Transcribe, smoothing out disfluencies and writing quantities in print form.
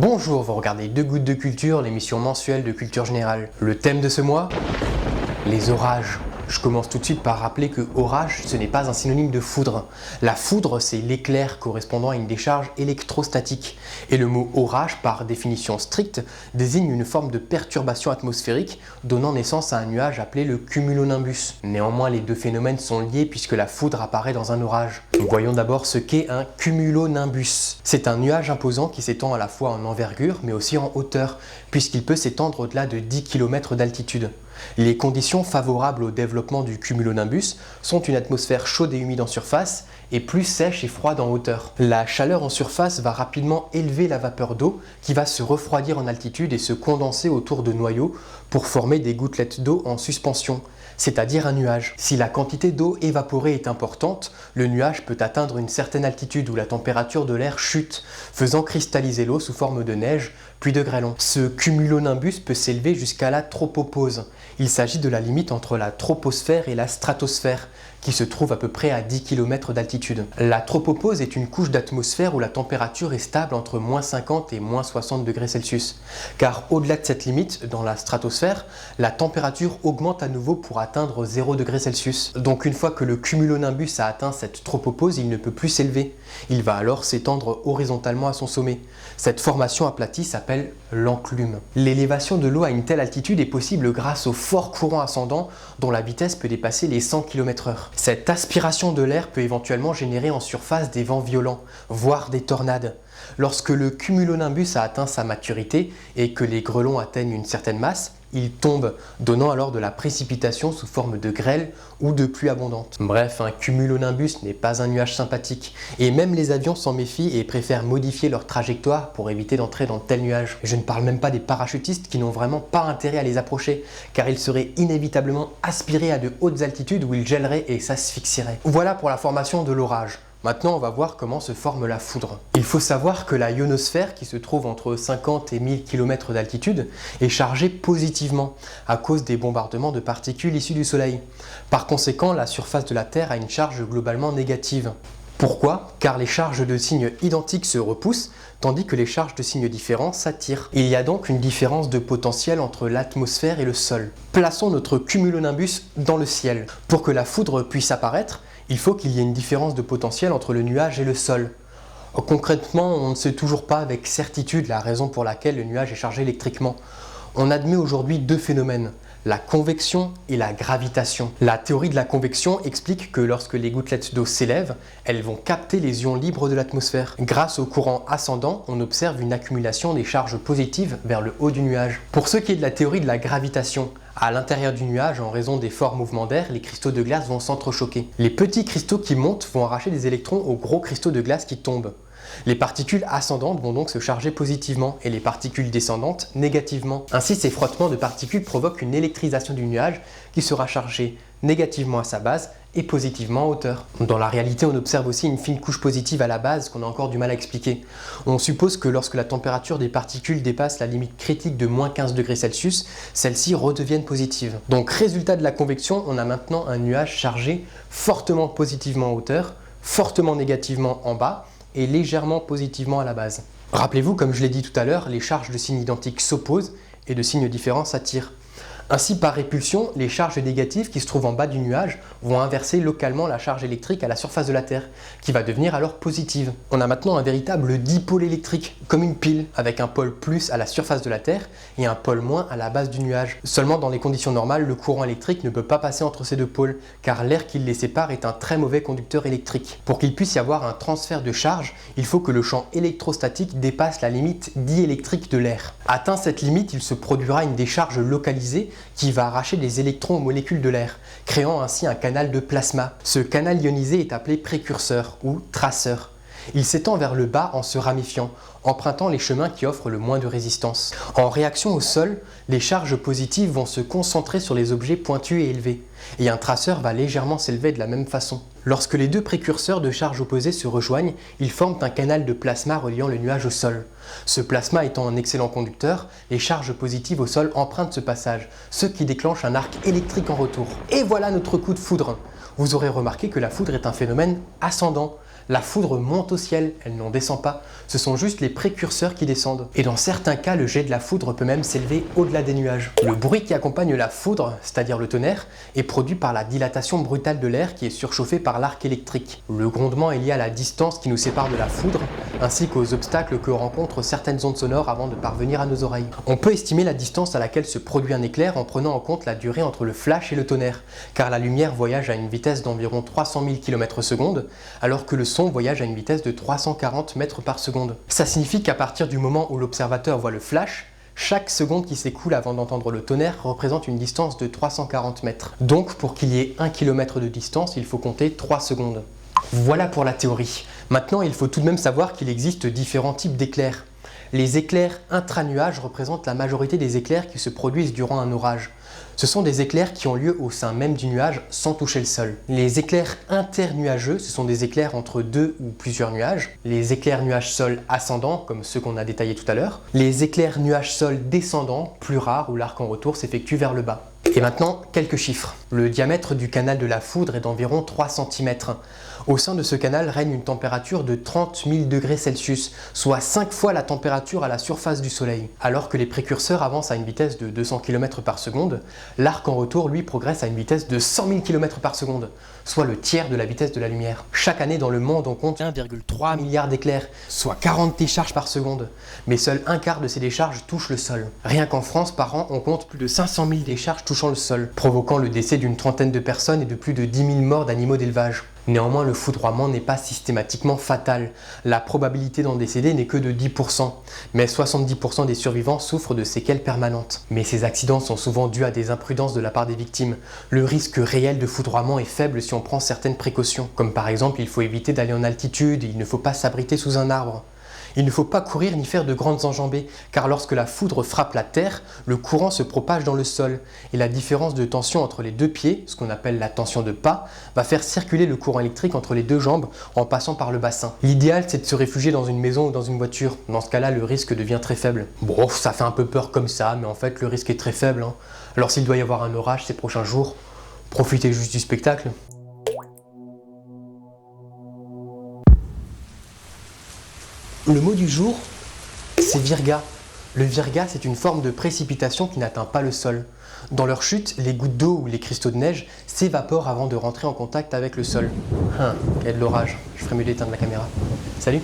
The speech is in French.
Bonjour, vous regardez 2 gouttes de culture, l'émission mensuelle de culture générale. Le thème de ce mois, les orages. Je commence tout de suite par rappeler que orage, ce n'est pas un synonyme de foudre. La foudre, c'est l'éclair correspondant à une décharge électrostatique. Et le mot orage, par définition stricte, désigne une forme de perturbation atmosphérique donnant naissance à un nuage appelé le cumulonimbus. Néanmoins, les deux phénomènes sont liés puisque la foudre apparaît dans un orage. Voyons d'abord ce qu'est un cumulonimbus. C'est un nuage imposant qui s'étend à la fois en envergure mais aussi en hauteur, puisqu'il peut s'étendre au-delà de 10 km d'altitude. Les conditions favorables au développement du cumulonimbus sont une atmosphère chaude et humide en surface et plus sèche et froide en hauteur. La chaleur en surface va rapidement élever la vapeur d'eau qui va se refroidir en altitude et se condenser autour de noyaux pour former des gouttelettes d'eau en suspension, c'est-à-dire un nuage. Si la quantité d'eau évaporée est importante, le nuage peut atteindre une certaine altitude où la température de l'air chute, faisant cristalliser l'eau sous forme de neige puis de grêlons. Ce cumulonimbus peut s'élever jusqu'à la tropopause. Il s'agit de la limite entre la troposphère et la stratosphère, qui se trouve à peu près à 10 km d'altitude. La tropopause est une couche d'atmosphère où la température est stable entre -50 et -60 degrés Celsius. Car au-delà de cette limite, dans la stratosphère, la température augmente à nouveau pour atteindre 0 degrés Celsius. Donc une fois que le cumulonimbus a atteint cette tropopause, il ne peut plus s'élever. Il va alors s'étendre horizontalement à son sommet. Cette formation aplatie s'appelle l'enclume. L'élévation de l'eau à une telle altitude est possible grâce au fort courant ascendant dont la vitesse peut dépasser les 100 km/h. Cette aspiration de l'air peut éventuellement générer en surface des vents violents, voire des tornades. Lorsque le cumulonimbus a atteint sa maturité et que les grêlons atteignent une certaine masse, il tombe, donnant alors de la précipitation sous forme de grêle ou de pluie abondante. Bref, un cumulonimbus n'est pas un nuage sympathique, et même les avions s'en méfient et préfèrent modifier leur trajectoire pour éviter d'entrer dans de tels nuages. Je ne parle même pas des parachutistes qui n'ont vraiment pas intérêt à les approcher, car ils seraient inévitablement aspirés à de hautes altitudes où ils gèleraient et s'asphyxieraient. Voilà pour la formation de l'orage. Maintenant, on va voir comment se forme la foudre. Il faut savoir que la ionosphère, qui se trouve entre 50 et 1000 km d'altitude, est chargée positivement à cause des bombardements de particules issues du Soleil. Par conséquent, la surface de la Terre a une charge globalement négative. Pourquoi? Car les charges de signes identiques se repoussent, tandis que les charges de signes différents s'attirent. Il y a donc une différence de potentiel entre l'atmosphère et le sol. Plaçons notre cumulonimbus dans le ciel. Pour que la foudre puisse apparaître, il faut qu'il y ait une différence de potentiel entre le nuage et le sol. Concrètement, on ne sait toujours pas avec certitude la raison pour laquelle le nuage est chargé électriquement. On admet aujourd'hui deux phénomènes, la convection et la gravitation. La théorie de la convection explique que lorsque les gouttelettes d'eau s'élèvent, elles vont capter les ions libres de l'atmosphère. Grâce au courant ascendant, on observe une accumulation des charges positives vers le haut du nuage. Pour ce qui est de la théorie de la gravitation, à l'intérieur du nuage, en raison des forts mouvements d'air, les cristaux de glace vont s'entrechoquer. Les petits cristaux qui montent vont arracher des électrons aux gros cristaux de glace qui tombent. Les particules ascendantes vont donc se charger positivement et les particules descendantes négativement. Ainsi, ces frottements de particules provoquent une électrisation du nuage qui sera chargé négativement à sa base et positivement en hauteur. Dans la réalité, on observe aussi une fine couche positive à la base qu'on a encore du mal à expliquer. On suppose que lorsque la température des particules dépasse la limite critique de -15 degrés Celsius, celles-ci redeviennent positives. Donc résultat de la convection, on a maintenant un nuage chargé fortement positivement en hauteur, fortement négativement en bas, et légèrement positivement à la base. Rappelez-vous, comme je l'ai dit tout à l'heure, les charges de signes identiques s'opposent et de signes différents s'attirent. Ainsi, par répulsion, les charges négatives qui se trouvent en bas du nuage vont inverser localement la charge électrique à la surface de la Terre, qui va devenir alors positive. On a maintenant un véritable dipôle électrique, comme une pile, avec un pôle plus à la surface de la Terre et un pôle moins à la base du nuage. Seulement, dans les conditions normales, le courant électrique ne peut pas passer entre ces deux pôles, car l'air qui les sépare est un très mauvais conducteur électrique. Pour qu'il puisse y avoir un transfert de charge, il faut que le champ électrostatique dépasse la limite diélectrique de l'air. Atteint cette limite, il se produira une décharge localisée qui va arracher des électrons aux molécules de l'air, créant ainsi un canal de plasma. Ce canal ionisé est appelé précurseur ou traceur. Il s'étend vers le bas en se ramifiant, empruntant les chemins qui offrent le moins de résistance. En réaction au sol, les charges positives vont se concentrer sur les objets pointus et élevés, et un traceur va légèrement s'élever de la même façon. Lorsque les deux précurseurs de charges opposées se rejoignent, ils forment un canal de plasma reliant le nuage au sol. Ce plasma étant un excellent conducteur, les charges positives au sol empruntent ce passage, ce qui déclenche un arc électrique en retour. Et voilà notre coup de foudre. Vous aurez remarqué que la foudre est un phénomène ascendant. La foudre monte au ciel, elle n'en descend pas. Ce sont juste les précurseurs qui descendent. Et dans certains cas, le jet de la foudre peut même s'élever au-delà des nuages. Le bruit qui accompagne la foudre, c'est-à-dire le tonnerre, est produit par la dilatation brutale de l'air qui est surchauffé par l'arc électrique. Le grondement est lié à la distance qui nous sépare de la foudre, ainsi qu'aux obstacles que rencontrent certaines ondes sonores avant de parvenir à nos oreilles. On peut estimer la distance à laquelle se produit un éclair en prenant en compte la durée entre le flash et le tonnerre, car la lumière voyage à une vitesse d'environ 300 000 km/s, alors que le son voyage à une vitesse de 340 mètres par seconde. Ça signifie qu'à partir du moment où l'observateur voit le flash, chaque seconde qui s'écoule avant d'entendre le tonnerre représente une distance de 340 mètres. Donc pour qu'il y ait 1 km de distance, il faut compter 3 secondes. Voilà pour la théorie. Maintenant, il faut tout de même savoir qu'il existe différents types d'éclairs. Les éclairs intranuages représentent la majorité des éclairs qui se produisent durant un orage. Ce sont des éclairs qui ont lieu au sein même du nuage sans toucher le sol. Les éclairs internuageux, ce sont des éclairs entre deux ou plusieurs nuages. Les éclairs nuage-sol ascendants, comme ceux qu'on a détaillés tout à l'heure. Les éclairs nuage-sol descendants, plus rares, où l'arc en retour s'effectue vers le bas. Et maintenant, quelques chiffres. Le diamètre du canal de la foudre est d'environ 3 cm. Au sein de ce canal règne une température de 30 000 degrés Celsius, soit 5 fois la température à la surface du Soleil. Alors que les précurseurs avancent à une vitesse de 200 km par seconde, l'arc en retour, lui, progresse à une vitesse de 100 000 km par seconde, soit le tiers de la vitesse de la lumière. Chaque année dans le monde, on compte 1,3 milliard d'éclairs, soit 40 décharges par seconde. Mais seul un quart de ces décharges touchent le sol. Rien qu'en France, par an, on compte plus de 500 000 décharges touchant le sol, provoquant le décès d'une trentaine de personnes et de plus de 10 000 morts d'animaux d'élevage. Néanmoins, le foudroiement n'est pas systématiquement fatal. La probabilité d'en décéder n'est que de 10%, mais 70% des survivants souffrent de séquelles permanentes. Mais ces accidents sont souvent dus à des imprudences de la part des victimes. Le risque réel de foudroiement est faible si on prend certaines précautions, comme par exemple il faut éviter d'aller en altitude, il ne faut pas s'abriter sous un arbre. Il ne faut pas courir ni faire de grandes enjambées, car lorsque la foudre frappe la terre, le courant se propage dans le sol, et la différence de tension entre les deux pieds, ce qu'on appelle la tension de pas, va faire circuler le courant électrique entre les deux jambes en passant par le bassin. L'idéal, c'est de se réfugier dans une maison ou dans une voiture. Dans ce cas-là, le risque devient très faible. Bon, ça fait un peu peur comme ça, mais en fait, le risque est très faible. Alors s'il doit y avoir un orage ces prochains jours, profitez juste du spectacle. Le mot du jour, c'est virga. Le virga, c'est une forme de précipitation qui n'atteint pas le sol. Dans leur chute, les gouttes d'eau ou les cristaux de neige s'évaporent avant de rentrer en contact avec le sol. Il y a de l'orage. Je ferais mieux d'éteindre la caméra. Salut!